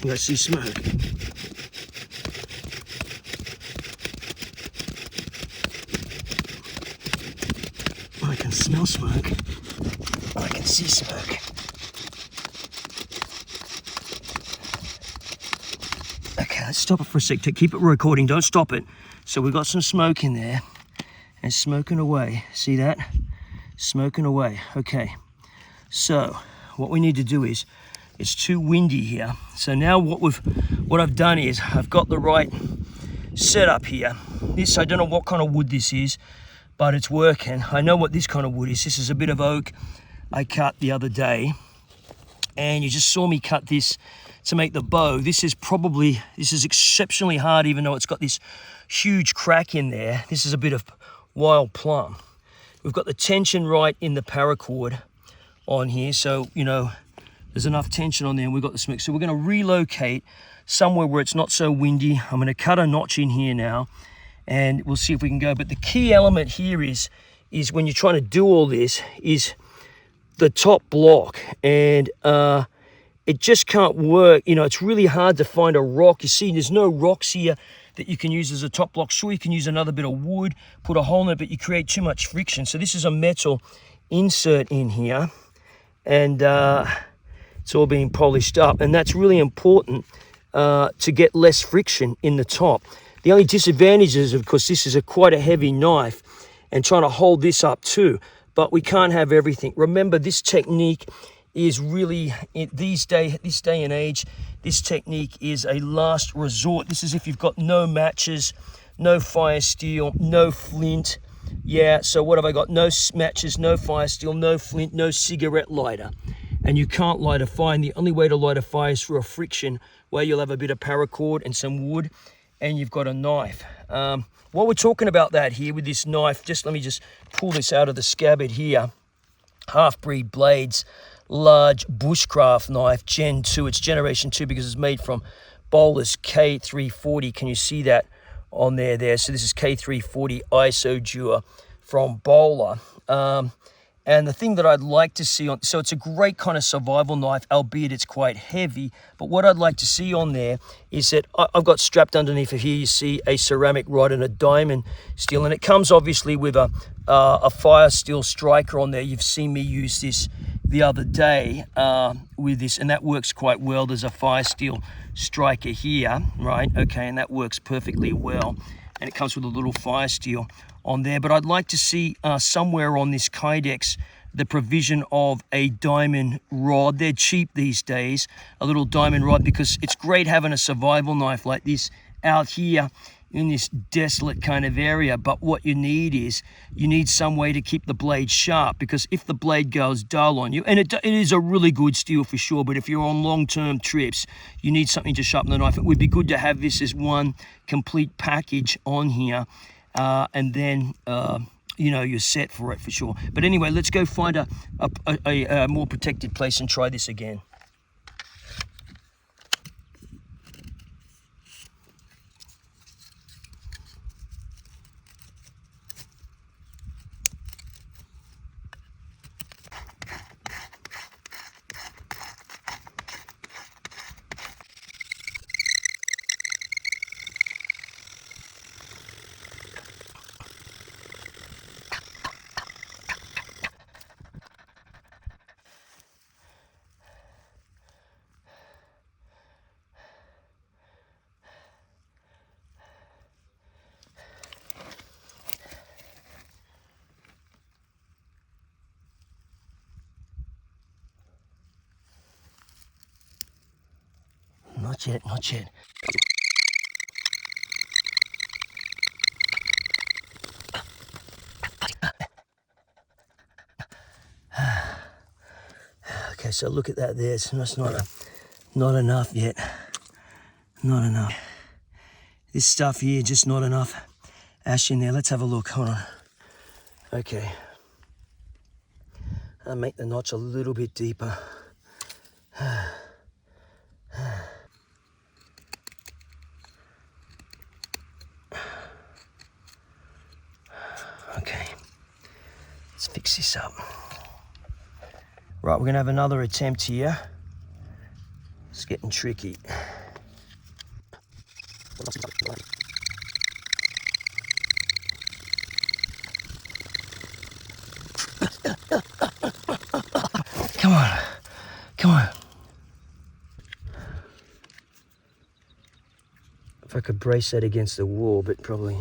You guys see smoke? I can smell smoke. I can see smoke. Okay, let's stop it for a sec to keep it recording. Don't stop it. So we've got some smoke in there, and it's smoking away. See that? Smoking away. Okay. So what we need to do is, it's too windy here. So now what I've done is I've got the right setup here. This, I don't know what kind of wood this is, but it's working. I know what this kind of wood is. This is a bit of oak I cut the other day, and you just saw me cut this to make the bow. This is exceptionally hard, even though it's got this huge crack in there. This is a bit of wild plum. We've got the tension right in the paracord on here, so you know there's enough tension on there, and we've got the smoke. So we're going to relocate somewhere where it's not so windy. I'm going to cut a notch in here now, and we'll see if we can go. But the key element here is when you're trying to do all this is the top block, and it just can't work. You know, it's really hard to find a rock. You see, there's no rocks here that you can use as a top block. Sure, you can use another bit of wood, put a hole in it, but you create too much friction. So this is a metal insert in here, and it's all being polished up, and that's really important to get less friction in the top. The only disadvantage is, of course, this is quite a heavy knife, and trying to hold this up too, but we can't have everything. Remember, this technique is really, this day and age, this technique is a last resort. This is if you've got no matches, no fire steel, no flint. Yeah, so what have I got? No matches, no fire steel, no flint, no cigarette lighter. And you can't light a fire, and the only way to light a fire is through a friction, where you'll have a bit of paracord and some wood, and you've got a knife. While we're talking about that here with this knife, let me just pull this out of the scabbard here. Halfbreed Blades, large bushcraft knife, Gen 2. It's generation 2 because it's made from Bowler's K340. Can you see that on there? So this is K340 ISODUR from Bowler. And the thing that I'd like to see so it's a great kind of survival knife, albeit it's quite heavy. But what I'd like to see on there is that I've got strapped underneath of here, you see a ceramic rod and a diamond steel. And it comes obviously with a fire steel striker on there. You've seen me use this the other day with this, and that works quite well. There's a fire steel striker here, right? Okay, and that works perfectly well. And it comes with a little fire steel on there. But I'd like to see somewhere on this Kydex the provision of a diamond rod. They're cheap these days, a little diamond rod, because it's great having a survival knife like this out here in this desolate kind of area. But what you need is, you need some way to keep the blade sharp, because if the blade goes dull on you, and it is a really good steel for sure, but if you're on long-term trips, you need something to sharpen the knife. It would be good to have this as one complete package on here, and then you know, you're set for it for sure. But anyway, let's go find a more protected place and try this again. Not yet, not yet. Okay, so look at that there. It's not enough yet. Not enough. This stuff here, just not enough ash in there. Let's have a look. Hold on. Okay. I'll make the notch a little bit deeper. Okay, let's fix this up. Right, we're gonna have another attempt here. It's getting tricky. Come on, come on. If I could brace that against the wall, but probably.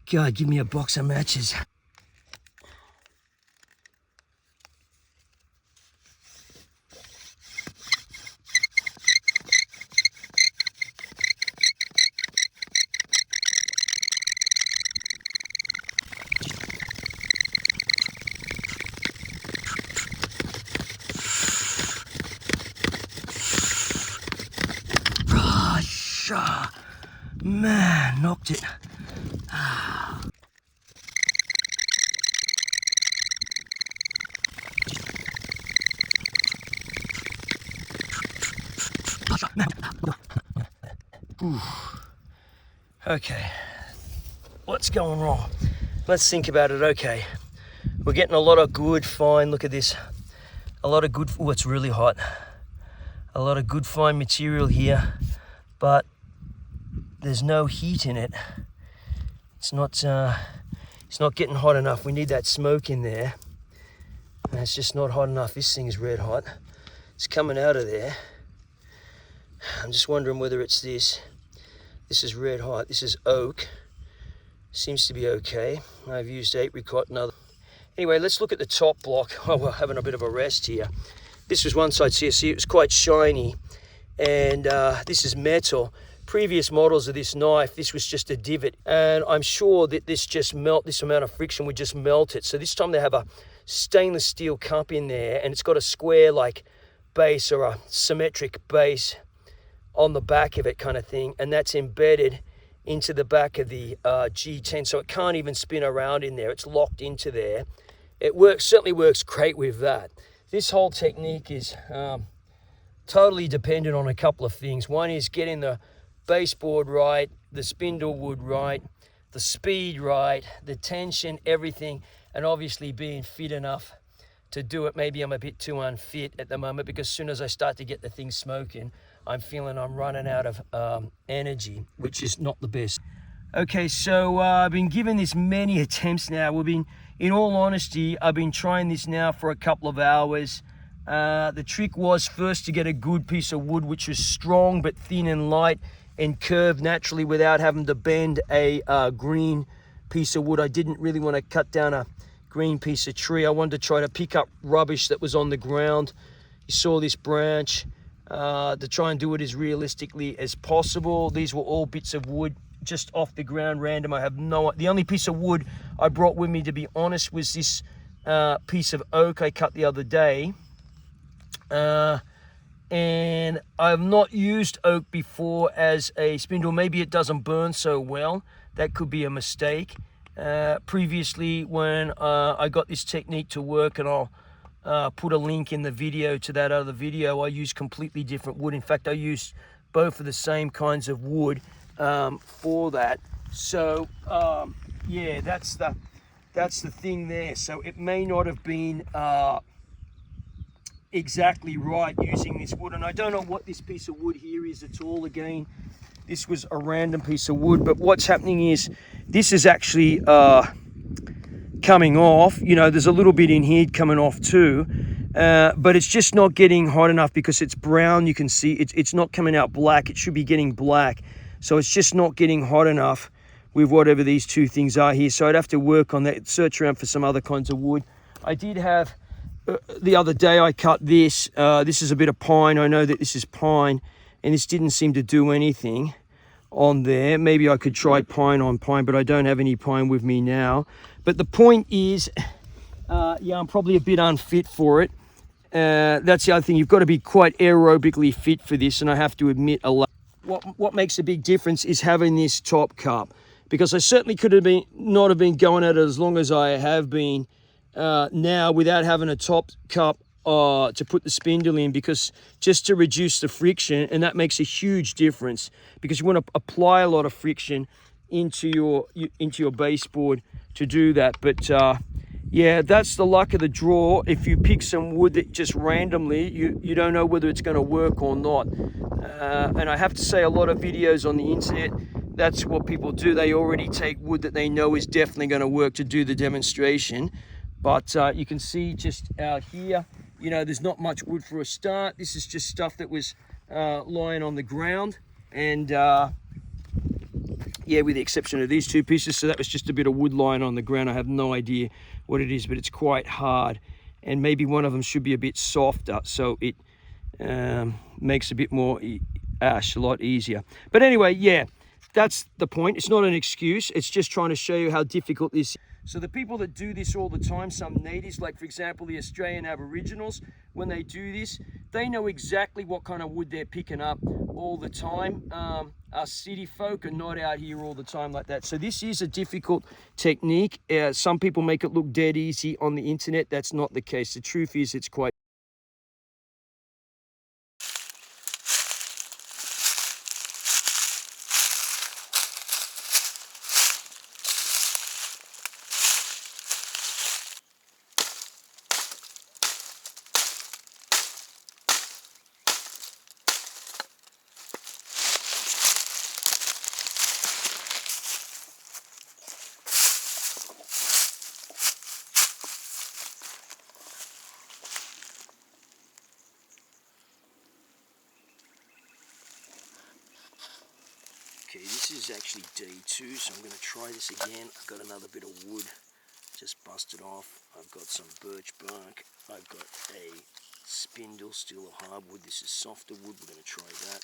God, give me a box of matches. Man, knocked it. Okay, what's going wrong? Let's think about it. Okay, we're getting a lot of good fine, look at this, a lot of good, oh, it's really hot, a lot of good fine material here, but there's no heat in it. It's not getting hot enough. We need that smoke in there, and it's just not hot enough. This thing's red hot. It's coming out of there. I'm just wondering whether it's this. This is red hot. This is oak. Seems to be okay. I've used apricot and other. Anyway, let's look at the top block. Oh, we're having a bit of a rest here. This was one side. See, it was quite shiny, and this is metal. Previous models of this knife, this was just a divot, and I'm sure that this amount of friction would just melt it. So this time they have a stainless steel cup in there, and it's got a square like base or a symmetric base on the back of it kind of thing, and that's embedded into the back of the G10, so it can't even spin around in there. It's locked into there. It certainly works great with that. This whole technique is totally dependent on a couple of things. One is getting the baseboard right, the spindle wood right, the speed right, the tension, everything, and obviously being fit enough to do it. Maybe I'm a bit too unfit at the moment, because as soon as I start to get the thing smoking, I'm feeling I'm running out of energy, which is not the best. Okay, so I've been giving this many attempts now. In all honesty, I've been trying this now for a couple of hours. The trick was first to get a good piece of wood, which was strong but thin and light and curved naturally without having to bend a green piece of wood. I didn't really want to cut down a green piece of tree. I wanted to try to pick up rubbish that was on the ground. You saw this branch. To try and do it as realistically as possible. These were all bits of wood just off the ground, random. The only piece of wood I brought with me, to be honest, was this piece of oak I cut the other day. And I've not used oak before as a spindle. Maybe it doesn't burn so well. That could be a mistake. Previously, when I got this technique to work, and I'll put a link in the video to that other video, I used completely different wood. In fact, I used both of the same kinds of wood for that. So yeah, that's the thing there. So it may not have been exactly right using this wood, and I don't know what this piece of wood here is at all. Again, this was a random piece of wood, but what's happening is this is actually coming off. You know, there's a little bit in here coming off too, but it's just not getting hot enough because it's brown. You can see it's not coming out black. It should be getting black, so it's just not getting hot enough with whatever these two things are here. So I'd have to work on that, search around for some other kinds of wood. I did have the other day I cut this. This is a bit of pine. I know that this is pine, and this didn't seem to do anything on there. Maybe I could try pine on pine, but I don't have any pine with me now. But the point is, yeah, I'm probably a bit unfit for it. That's the other thing. You've got to be quite aerobically fit for this, and I have to admit, what makes a big difference is having this top cup, because I certainly could have not have been going at it as long as I have been now without having a top cup to put the spindle in, because just to reduce the friction, and that makes a huge difference, because you want to apply a lot of friction into your baseboard to do that. But yeah, that's the luck of the draw. If you pick some wood that just randomly, you don't know whether it's going to work or not. And I have to say, a lot of videos on the internet, that's what people do. They already take wood that they know is definitely going to work to do the demonstration. But you can see just out here, you know, there's not much wood for a start. This is just stuff that was lying on the ground. And yeah, with the exception of these two pieces. So that was just a bit of wood lying on the ground. I have no idea what it is, but it's quite hard. And maybe one of them should be a bit softer, so it makes a bit more ash a lot easier. But anyway, yeah, that's the point. It's not an excuse. It's just trying to show you how difficult this is. So the people that do this all the time, some natives, like for example the Australian Aboriginals, when they do this, they know exactly what kind of wood they're picking up all the time. Us city folk are not out here all the time like that. So this is a difficult technique. Some people make it look dead easy on the internet. That's not the case. The truth is it's quite... Okay, this is actually day 2, so I'm going to try this again. I've got another bit of wood just busted off. I've got some birch bark. I've got a spindle, still a hardwood. This is softer wood. We're going to try that.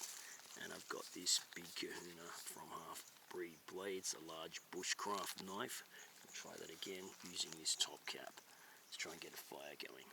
And I've got this big kahuna from Halfbreed Blades, a large Bushcraft knife. I'll try that again using this top cap. Let's try and get a fire going.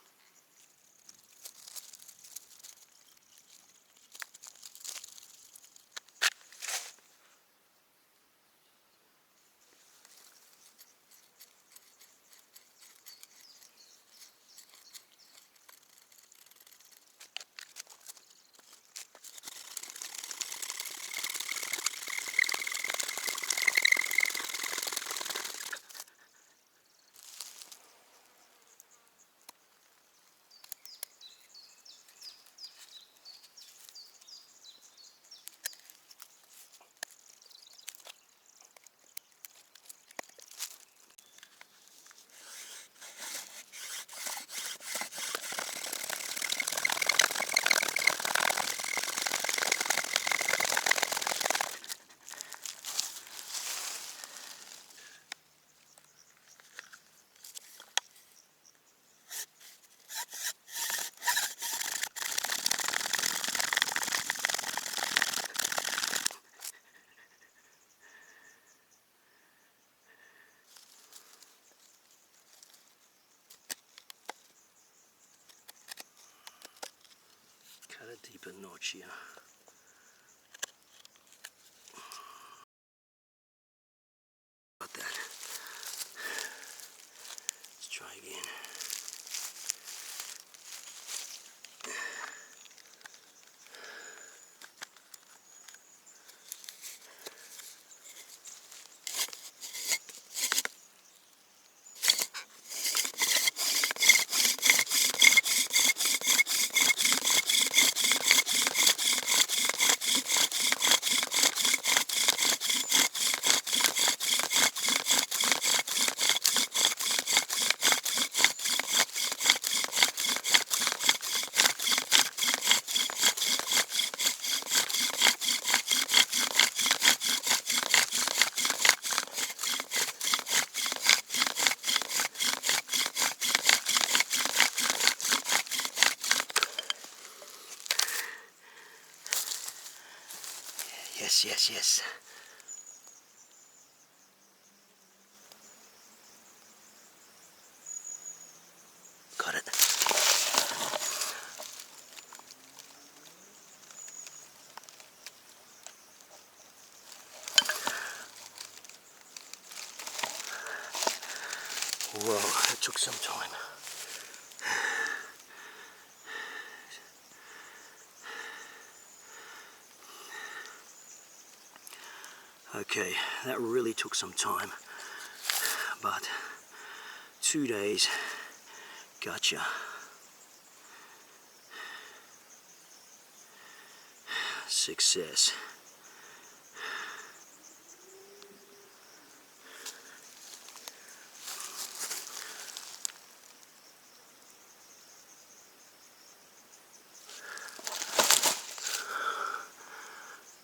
Cut a deeper notch here. Got that. Let's try again. Yes. Got it. Whoa, that took some time. Okay, that really took some time, but 2 days, gotcha. Success.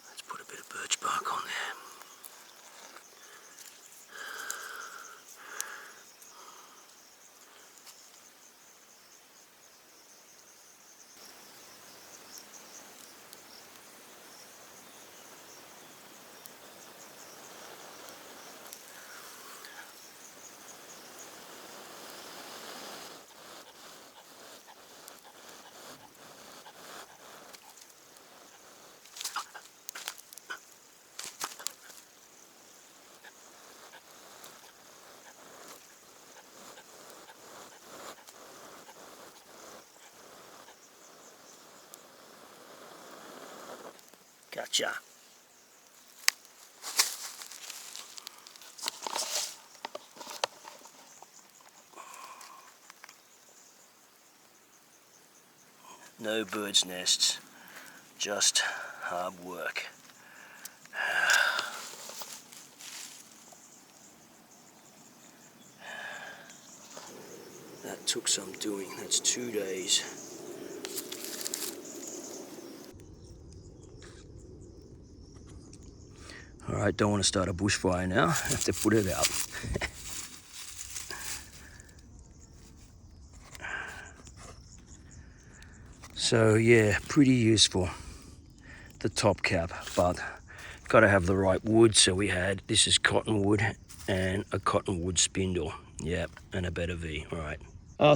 Let's put a bit of birch bark on there. Gotcha. No bird's nests, just hard work. That took some doing. That's 2 days. Alright, don't want to start a bushfire now. I have to put it out. So yeah, pretty useful, the top cap, but got to have the right wood. So we had, this is cottonwood and a cottonwood spindle. Yep, and a better V. All right.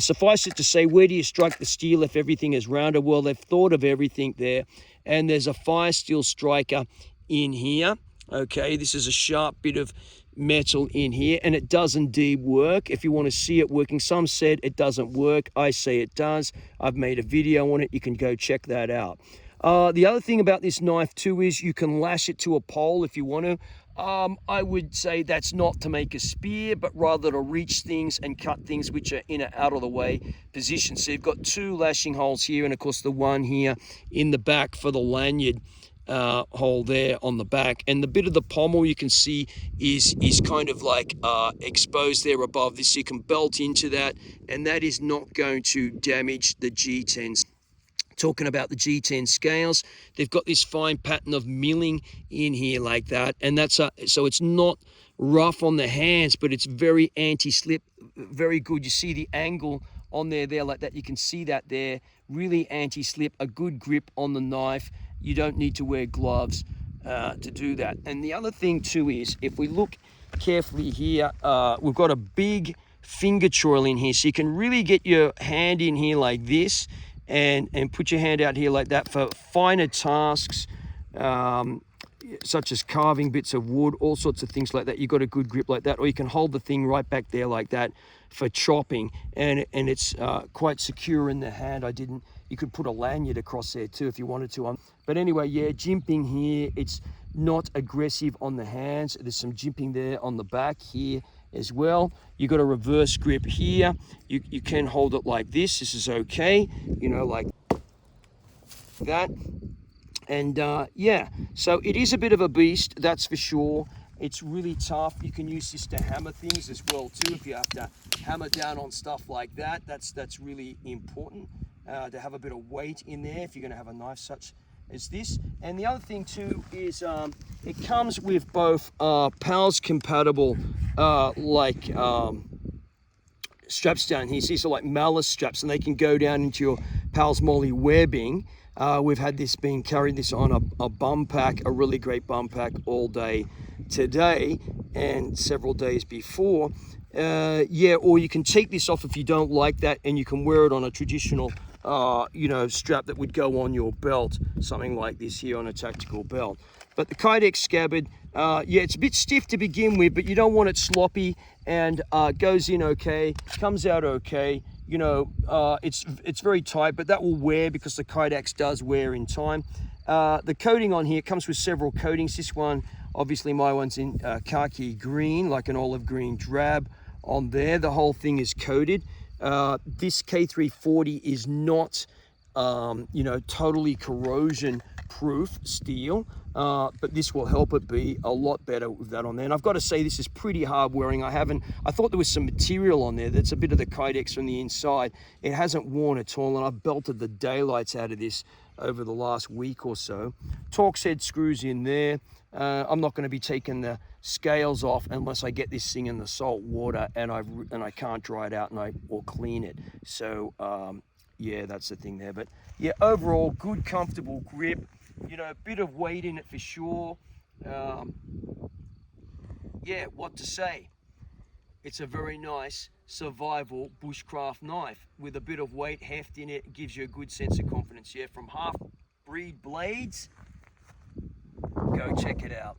Suffice it to say, where do you strike the steel if everything is rounded? Well, they've thought of everything there, and there's a fire steel striker in here. Okay, this is a sharp bit of metal in here, and it does indeed work. If you want to see it working, some said it doesn't work. I say it does. I've made a video on it. You can go check that out. The other thing about this knife too is you can lash it to a pole if you want to. I would say that's not to make a spear, but rather to reach things and cut things which are in an out of the way position. So you've got 2 lashing holes here, and of course the one here in the back for the lanyard hole there on the back, and the bit of the pommel you can see is kind of like exposed there above this, so you can belt into that, and that is not going to damage the G10s. Talking about the G10 scales, they've got this fine pattern of milling in here like that, and that's so it's not rough on the hands, but it's very anti-slip, very good. You see the angle on there like that, you can see that there, really anti-slip, a good grip on the knife. You don't need to wear gloves to do that. And the other thing too is, if we look carefully here, we've got a big finger choil in here, so you can really get your hand in here like this and put your hand out here like that for finer tasks, such as carving bits of wood, all sorts of things like that. You've got a good grip like that, or you can hold the thing right back there like that for chopping, and it's quite secure in the hand. You could put a lanyard across there too if you wanted to. But anyway, yeah, jimping here, it's not aggressive on the hands. There's some jimping there on the back here as well. You got a reverse grip here. You can hold it like this. This is okay, you know, like that. And yeah, so it is a bit of a beast, that's for sure. It's really tough. You can use this to hammer things as well too. If you have to hammer down on stuff like that, that's really important to have a bit of weight in there if you're going to have a knife such as this. And the other thing too is it comes with both PALS compatible straps down here. See, so like malice straps, and they can go down into your PALS Molly webbing. We've had this being carried this on a bum pack, a really great bum pack all day today and several days before. Yeah, or you can take this off if you don't like that, and you can wear it on a traditional you know, strap that would go on your belt, something like this here on a tactical belt. But the Kydex scabbard, yeah, it's a bit stiff to begin with, but you don't want it sloppy, and goes in okay, comes out okay. You know, it's very tight, but that will wear because the Kydex does wear in time. The coating on here comes with several coatings. This one Obviously my one's in khaki green, like an olive green drab on there. The whole thing is coated. This K340 is not, you know, totally corrosion proof steel, but this will help it be a lot better with that on there. And I've got to say, this is pretty hard wearing. I thought there was some material on there that's a bit of the Kydex from the inside. It hasn't worn at all, and I've belted the daylights out of this over the last week or so. Torx head screws in there. I'm not going to be taking the scales off unless I get this thing in the salt water and I can't dry it out or clean it. So yeah, that's the thing there. But yeah, overall good, comfortable grip. You know, a bit of weight in it for sure. Yeah, what to say? It's a very nice survival bushcraft knife with a bit of weight, heft in it. It gives you a good sense of confidence. Yeah, from Halfbreed Blades. Go check it out.